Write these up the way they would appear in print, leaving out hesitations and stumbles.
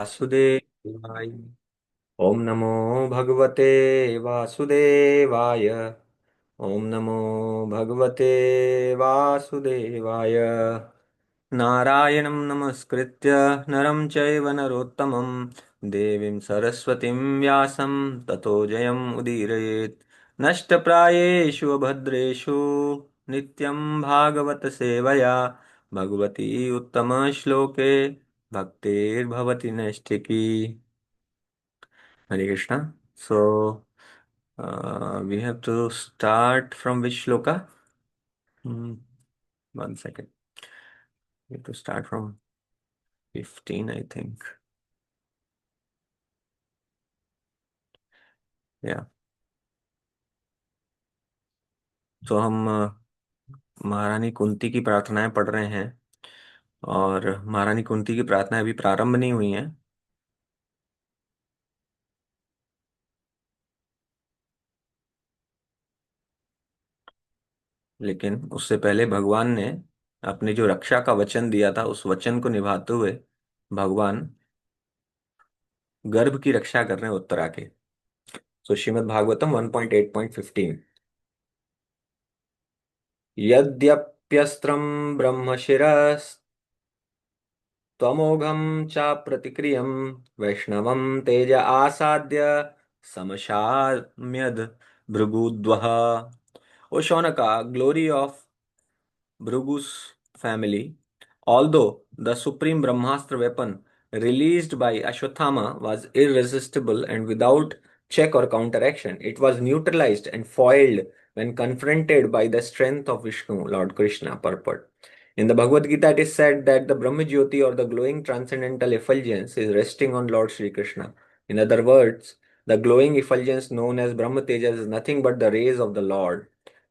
वासुदेवाय। ओम नमो भगवते वासुदेवाय। ओम नमो भगवते वासुदेवाय। नारायणं नमस्कृत्य नरं चैव नरोत्तमं देवीं सरस्वतीं व्यासं ततो जयम् उदीरयेत्। नष्टप्रायेषु अभद्रेषु नित्यं भागवत सेवया Bhagwati उत्तमश्लोके भक्तिर्भवति नैष्ठिकी। Hare Krishna. So, we have to start from which shloka? Hmm, 1 second. We have to start from 15, I think. Yeah. तो हम महारानी कुंती की प्रार्थनाएं पढ़ रहे हैं। और महारानी कुंती की प्रार्थनाएं अभी प्रारंभ नहीं हुई हैं। लेकिन उससे पहले भगवान ने अपने जो रक्षा का वचन दिया था उस वचन को निभाते हुए भगवान गर्भ की रक्षा कर रहे हैं उत्तरा के। सो श्रीमद् भागवतम 1.8.15। यद्यप्यस्त्रं ब्रह्मशिरस्त्वमोघं चाप्रतिक्रियं वैष्णवं तेज आसाद्य समशाम्यद् भृगुद्वः। O Shaunaka, glory of Bhrugu's family, although the supreme Brahmastra weapon released by Ashwatthama was irresistible and without check or counteraction, it was neutralized and foiled when confronted by the strength of Vishnu, Lord Krishna, purport. In the Bhagavad Gita, it is said that the Brahma Jyoti or the glowing transcendental effulgence is resting on Lord Sri Krishna. In other words, the glowing effulgence known as Brahma Tejas is nothing but the rays of the Lord,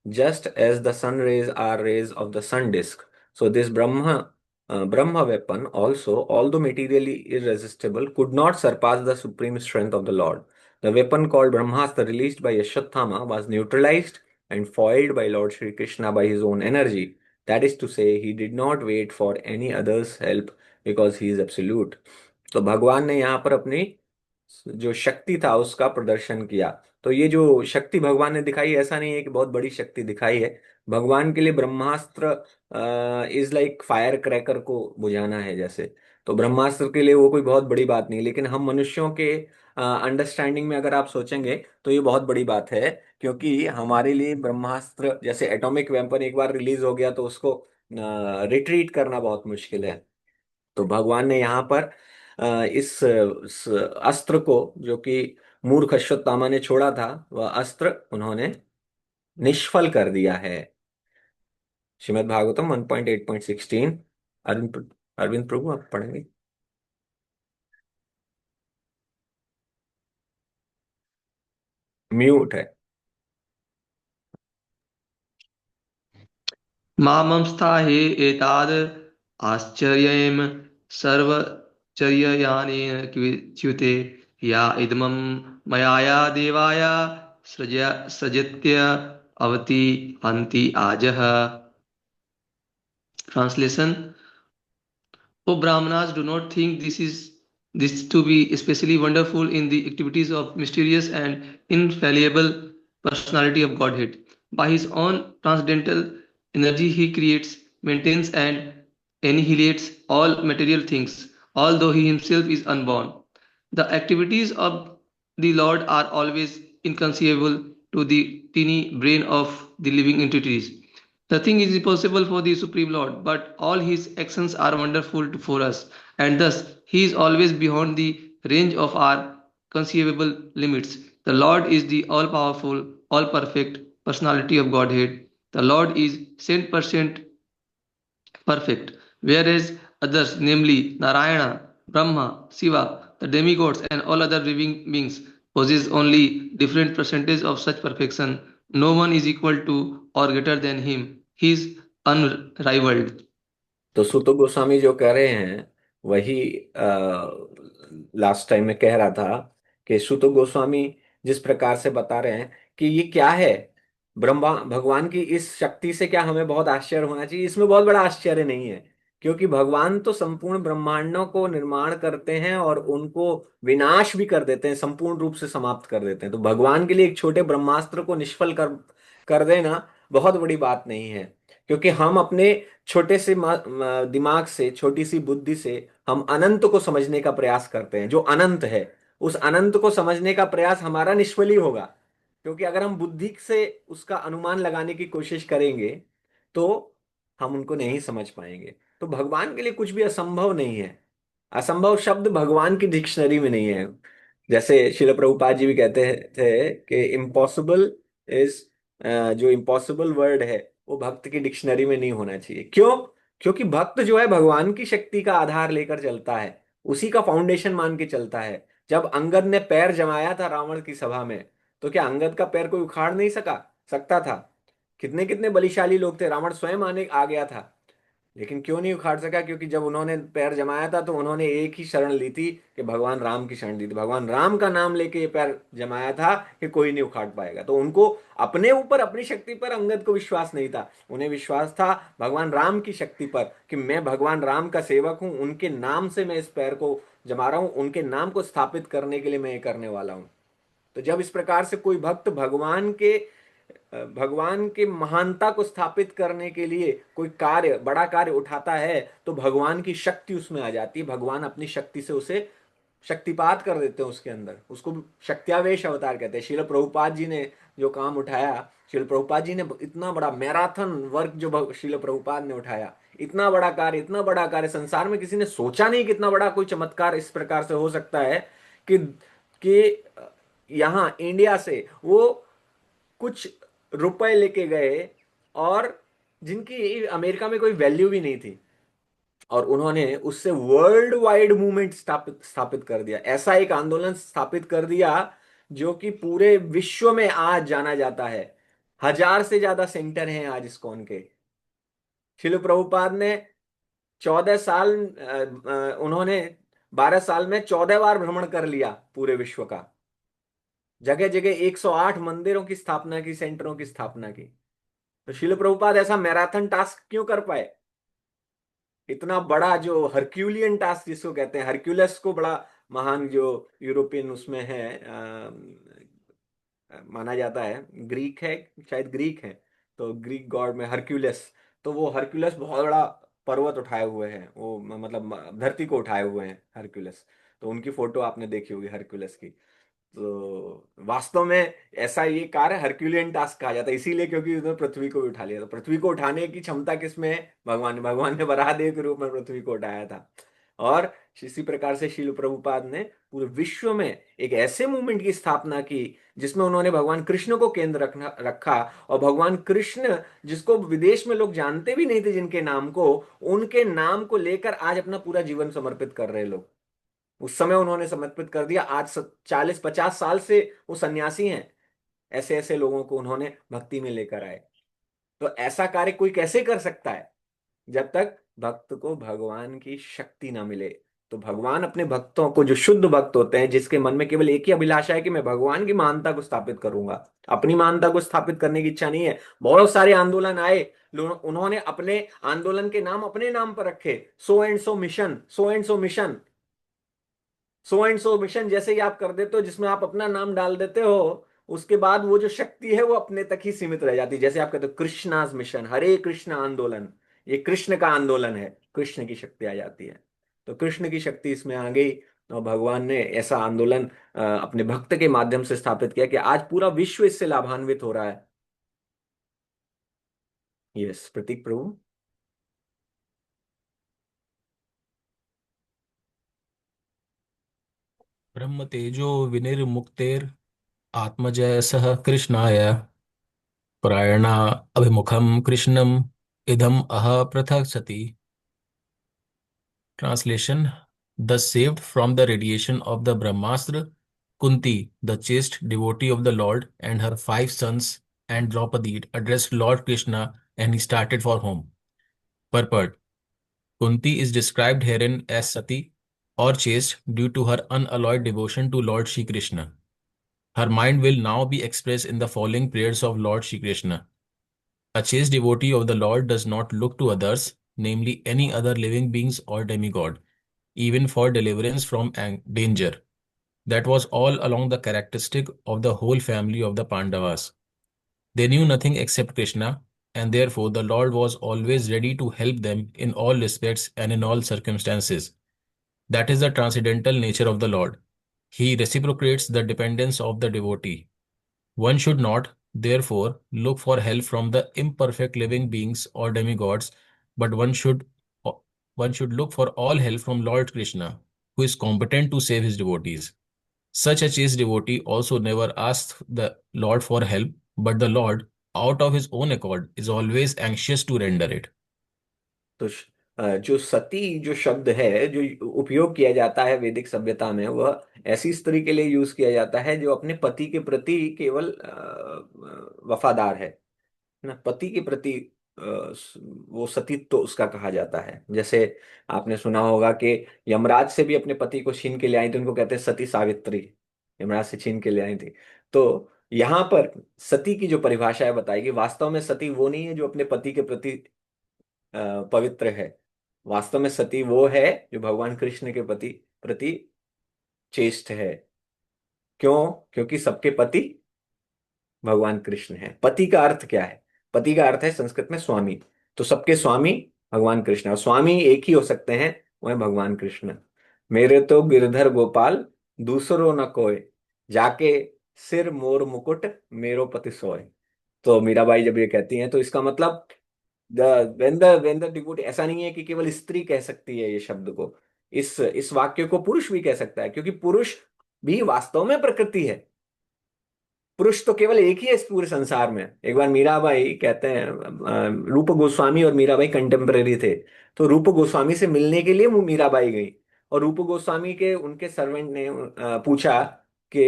just as the sun rays are rays of the sun disk. So this Brahma weapon also, although materially irresistible, could not surpass the supreme strength of the Lord. The weapon called Brahmastra released by Ashwatthama was neutralized and foiled by Lord Sri Krishna by his own energy. That is to say, he did not wait for any other's help because he is absolute. तो भगवान ने यहाँ पर अपनी जो शक्ति था उसका प्रदर्शन किया। तो ये जो शक्ति भगवान ने दिखाई, ऐसा नहीं है कि बहुत बड़ी शक्ति दिखाई है। भगवान के लिए ब्रह्मास्त्र इज लाइक फायर क्रैकर को बुझाना है जैसे। तो ब्रह्मास्त्र के लिए वो कोई बहुत बड़ी बात नहीं, लेकिन हम मनुष्यों के अंडरस्टैंडिंग में अगर आप सोचेंगे तो ये बहुत बड़ी बात है। क्योंकि हमारे लिए ब्रह्मास्त्र जैसे एटॉमिक वेपन एक बार रिलीज हो गया तो उसको रिट्रीट करना बहुत मुश्किल है। तो भगवान ने यहाँ पर इस अस्त्र को, जो कि मूर्ख अश्वत्थामा ने छोड़ा था, वह अस्त्र उन्होंने निष्फल कर दिया है। श्रीमद् भागवतम 1.8.16। अरविंद प्रभु आप पढ़ेंगे? म्यूट है। मामंस्था हे एताद् आश्चर्येम सर्वचर्ययानेन च्युते या इदमं मयाया देवाया सृजत्य अवति हन्ति आजः। Translation: O Brahmanas, do not think this to be especially wonderful in the activities of mysterious and infallible personality of Godhead. By his own transcendental energy, he creates, maintains, and annihilates all material things, although he himself is unborn. The activities of the Lord are always inconceivable to the teeny brain of the living entities. Nothing is impossible for the Supreme Lord, but all his actions are wonderful for us, and thus he is always beyond the range of our conceivable limits. The Lord is the all powerful, all perfect personality of Godhead. The Lord is 100% perfect, whereas others, namely Narayana, Brahma, Shiva, the demigods, and all other living beings, possess only different percentage of such perfection. No one is equal to or greater than him. He is unrivaled. तो सुतो गोस्वामी जो कह रहे हैं वही last time में कह रहा था कि सुतो गोस्वामी जिस प्रकार से बता रहे हैं कि ये क्या है, ब्रह्मा भगवान की इस शक्ति से क्या हमें बहुत आश्चर्य होना चाहिए? इसमें बहुत बड़ा आश्चर्य नहीं है। क्योंकि भगवान तो संपूर्ण ब्रह्मांडों को निर्माण करते हैं और उनको विनाश भी कर देते हैं, संपूर्ण रूप से समाप्त कर देते हैं। तो भगवान के लिए एक छोटे ब्रह्मास्त्र को निष्फल कर कर देना बहुत बड़ी बात नहीं है। क्योंकि हम अपने छोटे से दिमाग से, छोटी सी बुद्धि से हम अनंत को समझने का प्रयास करते हैं। जो अनंत है, उस अनंत को समझने का प्रयास हमारा निष्फल ही होगा। क्योंकि अगर हम बुद्धि से उसका अनुमान लगाने की कोशिश करेंगे तो हम उनको नहीं समझ पाएंगे। तो भगवान के लिए कुछ भी असंभव नहीं है। असंभव शब्द भगवान की डिक्शनरी में नहीं है। जैसे शिल प्रभुपाद जी भी कहते थे कि इम्पॉसिबल इज, जो इम्पॉसिबल वर्ड है वो भक्त की डिक्शनरी में नहीं होना चाहिए। क्यों? क्योंकि भक्त जो है भगवान की शक्ति का आधार लेकर चलता है, उसी का फाउंडेशन मान के चलता है। जब अंगद ने पैर जमाया था रावण की सभा में, तो क्या अंगद का पैर कोई उखाड़ नहीं सकता था? कितने कितने बलिशाली लोग थे, रावण स्वयं आने आ गया था, लेकिन क्यों नहीं उखाड़ सका? क्योंकि जब उन्होंने पैर जमाया था तो उन्होंने एक ही शरण ली थी, कि भगवान राम की शरण ली थी। भगवान राम का नाम लेके ये पैर जमाया था कि कोई नहीं उखाड़ पाएगा। तो उनको अपने ऊपर, अपनी शक्ति पर अंगद को विश्वास नहीं था, उन्हें विश्वास था भगवान राम की शक्ति पर, कि मैं भगवान राम का सेवक हूं, उनके नाम से मैं इस पैर को जमा रहा हूं, उनके नाम को स्थापित करने के लिए मैं ये करने वाला हूं। तो जब इस प्रकार से कोई भक्त भगवान के महानता को स्थापित करने के लिए कोई कार्य, बड़ा कार्य उठाता है, तो भगवान की शक्ति उसमें आ जाती है। भगवान अपनी शक्ति से उसे शक्तिपात कर देते हैं उसके अंदर। उसको शक्त्यावेश अवतार कहते हैं। शिल प्रभुपाद जी ने जो काम उठाया, शिल प्रभुपाद जी ने इतना बड़ा मैराथन वर्क जो शिल प्रभुपाद ने उठाया, इतना बड़ा कार्य, इतना बड़ा कार्य संसार में किसी ने सोचा नहीं। कितना बड़ा कोई चमत्कार इस प्रकार से हो सकता है कि यहाँ इंडिया से वो कुछ रुपए लेके गए, और जिनकी अमेरिका में कोई वैल्यू भी नहीं थी, और उन्होंने उससे वर्ल्ड वाइड मूवमेंट स्थापित स्थापित कर दिया। ऐसा एक आंदोलन स्थापित कर दिया जो कि पूरे विश्व में आज जाना जाता है। 1000 से ज्यादा सेंटर हैं आज इस्कॉन के। शिल प्रभुपाद ने 14 साल, उन्होंने 12 साल में 14 बार भ्रमण कर लिया पूरे विश्व का। जगह जगह 108 मंदिरों की स्थापना की, सेंटरों की स्थापना की। तो शिल प्रभुपाद ऐसा मैराथन टास्क क्यों कर पाए? इतना बड़ा जो हरक्यूलियन टास्क जिसको कहते हैं, हरक्यूलस को बड़ा महान जो यूरोपियन उसमें है, माना जाता है, ग्रीक है, शायद ग्रीक है। तो ग्रीक गॉड में हरक्यूलस, तो वो हरक्यूलस बहुत बड़ा पर्वत उठाए हुए हैं, वो मतलब धरती को उठाए हुए हैं हरक्यूलस। तो उनकी फोटो आपने देखी होगी हरक्यूलस की। तो वास्तव में ऐसा ये कार्य हरक्यूलियन टास्क कहा जाता है, इसीलिए क्योंकि उसने पृथ्वी को भी उठा लिया। तो पृथ्वी को उठाने की क्षमता किसमें है? भगवान ने वराहदेव के रूप में पृथ्वी को उठाया था। और इसी प्रकार से शील प्रभुपाद ने पूरे विश्व में एक ऐसे मूवमेंट की स्थापना की जिसमें उन्होंने भगवान कृष्ण को केंद्र रखा। और भगवान कृष्ण, जिसको विदेश में लोग जानते भी नहीं थे, जिनके नाम को, उनके नाम को लेकर आज अपना पूरा जीवन समर्पित कर रहे लोग। उस समय उन्होंने समर्पित कर दिया, आज 40-50 साल से वो सन्यासी हैं। ऐसे ऐसे लोगों को उन्होंने भक्ति में लेकर आए। तो ऐसा कार्य कोई कैसे कर सकता है जब तक भक्त को भगवान की शक्ति ना मिले? तो भगवान अपने भक्तों को, जो शुद्ध भक्त होते हैं, जिसके मन में केवल एक ही अभिलाषा है कि मैं भगवान की महानता को स्थापित करूंगा, अपनी महानता को स्थापित करने की इच्छा नहीं है। बहुत सारे आंदोलन आए, उन्होंने अपने आंदोलन के नाम अपने नाम पर रखे, so and so mission, so and so mission. So and so mission जैसे ही आप कर देते हो, जिसमें आप अपना नाम डाल देते हो, उसके बाद वो जो शक्ति है वो अपने तक ही सीमित रह जाती है। जैसे आप कहते हो कृष्णाज मिशन, हरे कृष्ण आंदोलन, ये कृष्ण का आंदोलन है, कृष्ण की शक्ति आ जाती है। तो कृष्ण की शक्ति इसमें आ गई, और भगवान ने ऐसा आंदोलन अपने भक्त के माध्यम से स्थापित किया कि आज पूरा विश्व इससे लाभान्वित हो रहा है। यस प्रतीक प्रभु। ब्रह्म तेजो विनिर्मुक्तेर आत्मजय सह कृष्णाय प्रायणा अभिमुखम कृष्णम इदम अह पृथक सति। Translation: Thus saved from the radiation of the Brahmastra, Kunti, the chaste devotee of the Lord, and her 5 sons and Draupadi addressed Lord Krishna, and he started for home. Purport: Kunti is described herein as Sati or chaste due to her unalloyed devotion to Lord Shri Krishna. Her mind will now be expressed in the following prayers of Lord Shri Krishna. A chaste devotee of the Lord does not look to others, namely any other living beings or demigod, even for deliverance from danger. That was all along the characteristic of the whole family of the Pandavas. They knew nothing except Krishna, and therefore the Lord was always ready to help them in all respects and in all circumstances. That is the transcendental nature of the Lord. He reciprocates the dependence of the devotee. One should not, therefore, look for help from the imperfect living beings or demigods, but one should look for all help from Lord Krishna, who is competent to save his devotees. Such a chaste devotee also never asks the Lord for help, but the Lord, out of his own accord, is always anxious to render it. तो जो सती जो शब्द है जो उपयोग किया जाता है वैदिक सभ्यता में, वह ऐसी स्त्री के लिए यूज किया जाता है जो अपने पति के प्रति केवल वफादार है ना, पति के प्रति वो सतीत्व तो उसका कहा जाता है। जैसे आपने सुना होगा कि यमराज से भी अपने पति को छीन के ले आई थी, उनको कहते हैं सती सावित्री, यमराज से छीन के ले आई थी। तो यहाँ पर सती की जो परिभाषा है बताएगी, वास्तव में सती वो नहीं है जो अपने पति के प्रति पवित्र है। वास्तव में सती वो है जो भगवान कृष्ण के प्रति प्रति चेष्ट है। क्यों? क्योंकि सबके पति भगवान कृष्ण है। पति का अर्थ क्या है? पति का अर्थ है संस्कृत में स्वामी। तो सबके स्वामी भगवान कृष्ण, और स्वामी एक ही हो सकते हैं, वो है भगवान कृष्ण। मेरे तो गिरधर गोपाल दूसरो न कोय, जाके सिर मोर मुकुट मेरो पति सोय। तो मीराबाई जब ये कहती हैं तो इसका मतलब द वेन द डिवोटी, ऐसा नहीं है कि केवल स्त्री कह सकती है ये शब्द को, इस वाक्य को पुरुष भी कह सकता है, क्योंकि पुरुष भी वास्तव में प्रकृति है। पुरुष तो केवल एक ही है इस पूरे संसार में। एक बार मीराबाई कहते हैं, रूप गोस्वामी और मीराबाई कंटेम्पररी थे, तो रूप गोस्वामी से मिलने के लिए वो मीराबाई गई, और रूप गोस्वामी के उनके सर्वेंट ने पूछा कि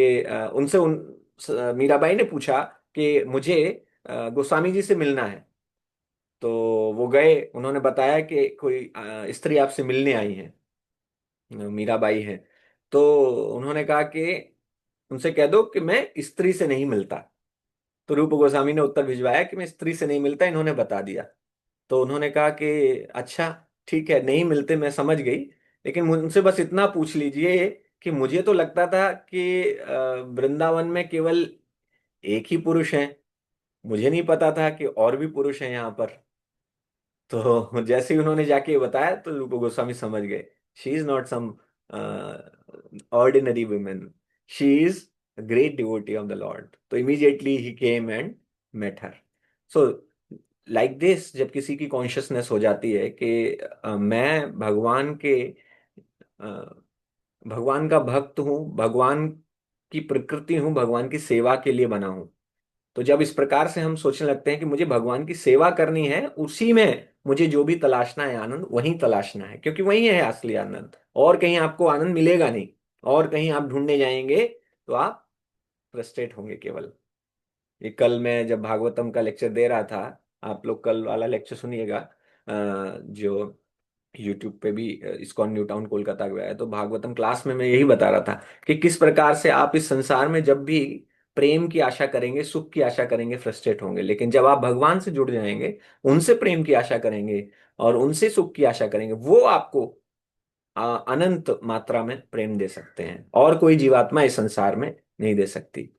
मीराबाई ने पूछा कि मुझे गोस्वामी जी से मिलना है। तो वो गए, उन्होंने बताया कि कोई स्त्री आपसे मिलने आई है, मीराबाई है। तो उन्होंने कहा कि उनसे कह दो कि मैं स्त्री से नहीं मिलता। तो रूप गोस्वामी ने उत्तर भिजवाया कि मैं स्त्री से नहीं मिलता, इन्होंने बता दिया। तो उन्होंने कहा कि अच्छा ठीक है, नहीं मिलते, मैं समझ गई, लेकिन मुझसे बस इतना पूछ लीजिए कि मुझे तो लगता था कि वृंदावन में केवल एक ही पुरुष है, मुझे नहीं पता था कि और भी पुरुष हैं यहाँ पर। तो जैसे ही उन्होंने जाके ये बताया तो रूप गोस्वामी समझ गए, she is not some ordinary women, she is great devotee of the lord. तो इमीडिएटली ही came and met her. So like this, जब किसी की कॉन्शियसनेस हो जाती है कि मैं अ, भगवान का भक्त हूँ, भगवान की प्रकृति हूँ, भगवान की सेवा के लिए बना हूँ, तो जब इस प्रकार से हम सोचने लगते हैं कि मुझे भगवान की सेवा करनी है, उसी में मुझे जो भी तलाशना है आनंद वहीं तलाशना है, क्योंकि वही है असली आनंद, और कहीं आपको आनंद मिलेगा नहीं। और कहीं आप ढूंढने जाएंगे तो आप फ्रस्ट्रेट होंगे केवल। ये कल मैं जब भागवतम का लेक्चर दे रहा था, आप लोग कल वाला लेक्चर सुनिएगा, जो यूट्यूब पे भी इस्कॉन न्यू टाउन कोलकाता गया है, तो भागवतम क्लास में मैं यही बता रहा था कि किस प्रकार से आप इस संसार में जब भी प्रेम की आशा करेंगे, सुख की आशा करेंगे, फ्रस्ट्रेट होंगे, लेकिन जब आप भगवान से जुड़ जाएंगे, उनसे प्रेम की आशा करेंगे और उनसे सुख की आशा करेंगे, वो आपको अनंत मात्रा में प्रेम दे सकते हैं, और कोई जीवात्मा इस संसार में नहीं दे सकती।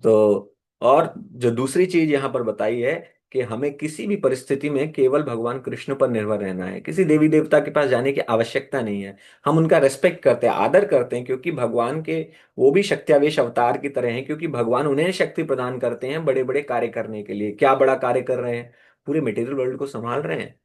तो और जो दूसरी चीज यहाँ पर बताई है कि हमें किसी भी परिस्थिति में केवल भगवान कृष्ण पर निर्भर रहना है, किसी देवी देवता के पास जाने की आवश्यकता नहीं है। हम उनका रेस्पेक्ट करते हैं, आदर करते हैं, क्योंकि भगवान के वो भी शक्त्यावेश अवतार की तरह हैं, क्योंकि भगवान उन्हें शक्ति प्रदान करते हैं बड़े बड़े कार्य करने के लिए। क्या बड़ा कार्य कर रहे हैं? पूरे मटेरियल वर्ल्ड को संभाल रहे हैं।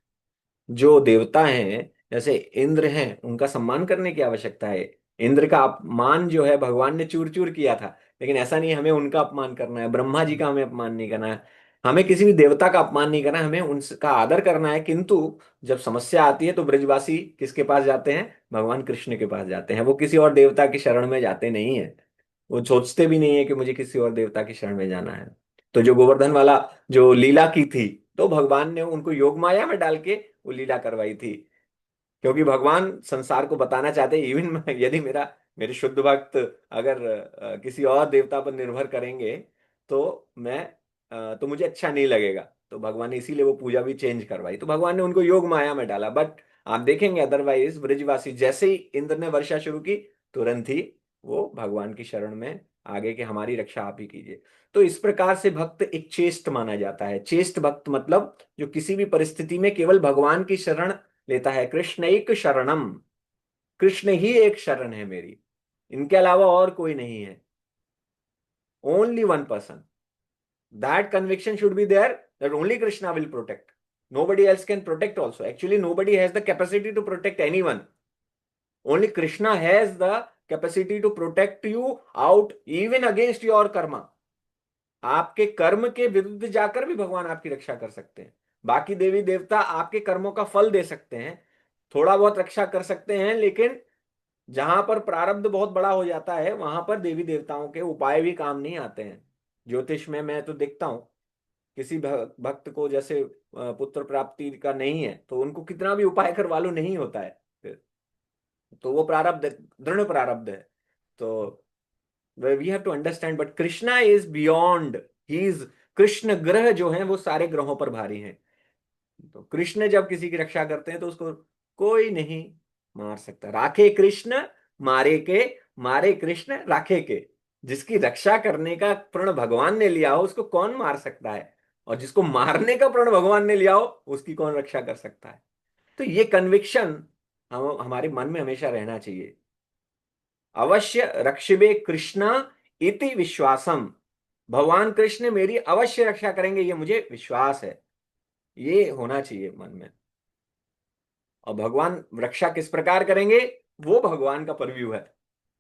जो देवता हैं जैसे इंद्र हैं, उनका सम्मान करने की आवश्यकता है। इंद्र का अपमान जो है भगवान ने चूर चूर किया था, लेकिन ऐसा नहीं है हमें उनका अपमान करना है, ब्रह्मा जी का हमें अपमान नहीं करना है, हमें किसी भी देवता का अपमान नहीं करना है, हमें उनका आदर करना है। किंतु जब समस्या आती है तो ब्रजवासी किसके पास जाते हैं? भगवान कृष्ण के पास जाते हैं। वो किसी और देवता की शरण में जाते नहीं है, वो सोचते भी नहीं है कि मुझे किसी और देवता की शरण में जाना है। तो जो गोवर्धन वाला जो लीला की थी, तो भगवान ने उनको योग माया में डाल के वो लीला करवाई थी, क्योंकि भगवान संसार को बताना चाहते हैं, इवन यदि मेरे शुद्ध भक्त अगर किसी और देवता पर निर्भर करेंगे तो तो मुझे अच्छा नहीं लगेगा। तो भगवान ने इसीलिए वो पूजा भी चेंज करवाई, तो भगवान ने उनको योग माया में डाला। बट आप देखेंगे अदरवाइज ब्रजवासी जैसे ही इंद्र ने वर्षा शुरू की, तुरंत ही वो भगवान की शरण में आगे कि हमारी रक्षा आप ही कीजिए। तो इस प्रकार से भक्त एक चेष्ट माना जाता है। चेष्ट भक्त मतलब जो किसी भी परिस्थिति में केवल भगवान की शरण लेता है। कृष्ण एक शरणम, कृष्ण ही एक शरण है मेरी, इनके अलावा और कोई नहीं है। Only one person, that conviction should be there that only Krishna will protect. Nobody else can protect also. Actually, nobody has the capacity to protect anyone. Only Krishna has the capacity to protect you out even against your karma. आपके कर्म के विरुद्ध जाकर भी भगवान आपकी रक्षा कर सकते हैं। बाकी देवी देवता आपके कर्मों का फल दे सकते हैं, थोड़ा बहुत रक्षा कर सकते हैं, लेकिन जहां पर प्रारब्ध बहुत बड़ा हो जाता है वहां पर देवी देवताओं के उपाय भी काम नहीं आते हैं। ज्योतिष में मैं तो देखता हूं, किसी भक्त को जैसे पुत्र प्राप्ति का नहीं है तो उनको कितना भी उपाय करवा लो नहीं होता है फिर, तो वो प्रारब्ध, दृढ़ प्रारब्ध है। तो we have to understand, but Krishna is beyond, he is, Krishna ग्रह जो हैं वो सारे ग्रहों पर भारी हैं। तो कृष्ण जब किसी की रक्षा करते हैं तो उसको कोई नहीं मार सकता। राखे कृष्ण मारे के, मारे कृष्ण राखे के। जिसकी रक्षा करने का प्रण भगवान ने लिया हो उसको कौन मार सकता है, और जिसको मारने का प्रण भगवान ने लिया हो उसकी कौन रक्षा कर सकता है। तो ये कन्विक्शन हम हमारे मन में हमेशा रहना चाहिए। अवश्य रक्षिबे कृष्ण इति विश्वासम, भगवान कृष्ण मेरी अवश्य रक्षा करेंगे, ये मुझे विश्वास है, ये होना चाहिए मन में। और भगवान रक्षा किस प्रकार करेंगे वो भगवान का परव्यू है,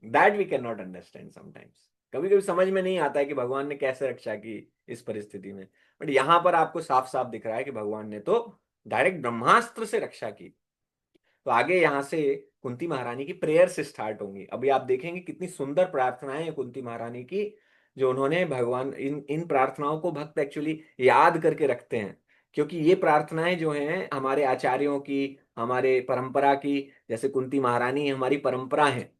that we can not understand sometimes. कभी कभी समझ में नहीं आता है कि भगवान ने कैसे रक्षा की इस परिस्थिति में, बट यहां पर आपको साफ साफ दिख रहा है कि भगवान ने तो डायरेक्ट ब्रह्मास्त्र से रक्षा की। तो आगे यहां से कुंती महारानी की प्रेयर से स्टार्ट होंगी। अभी आप देखेंगे कितनी सुंदर प्रार्थनाएं हैं कुंती महारानी की, जो उन्होंने भगवान, इन इन प्रार्थनाओं को भक्त एक्चुअली याद करके रखते हैं, क्योंकि ये प्रार्थनाएं जो हैं हमारे आचार्यों की, हमारे परंपरा की, जैसे कुंती महारानी हमारी परंपरा है,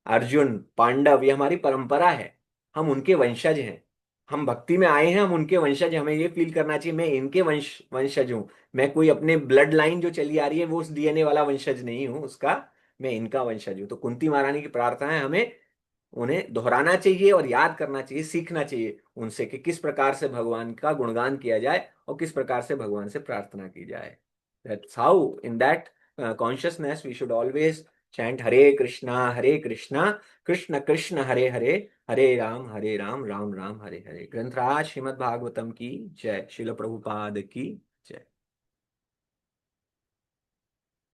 अर्जुन पांडव ये हमारी परंपरा है, हम उनके वंशज हैं। हम भक्ति में आए हैं, हम उनके वंशज हैं। हमें ये फील करना चाहिए मैं इनके वंशज हूं, मैं कोई अपने ब्लड लाइन जो चली आ रही है वो उस डीएनए वाला वंशज नहीं हूं उसका, मैं इनका वंशज हूं। तो कुंती महारानी की प्रार्थना है, हमें उन्हें दोहराना चाहिए और याद करना चाहिए, सीखना चाहिए उनसे कि किस प्रकार से भगवान का गुणगान किया जाए और किस प्रकार से भगवान से प्रार्थना की जाए। That's how in that consciousness we should always chant Hare Krishna Krishna Krishna Hare Hare, Hare Ram Ram Ram Hare Hare. ग्रंथराज श्रीमद् भागवतम की जय। शिल प्रभुपाद की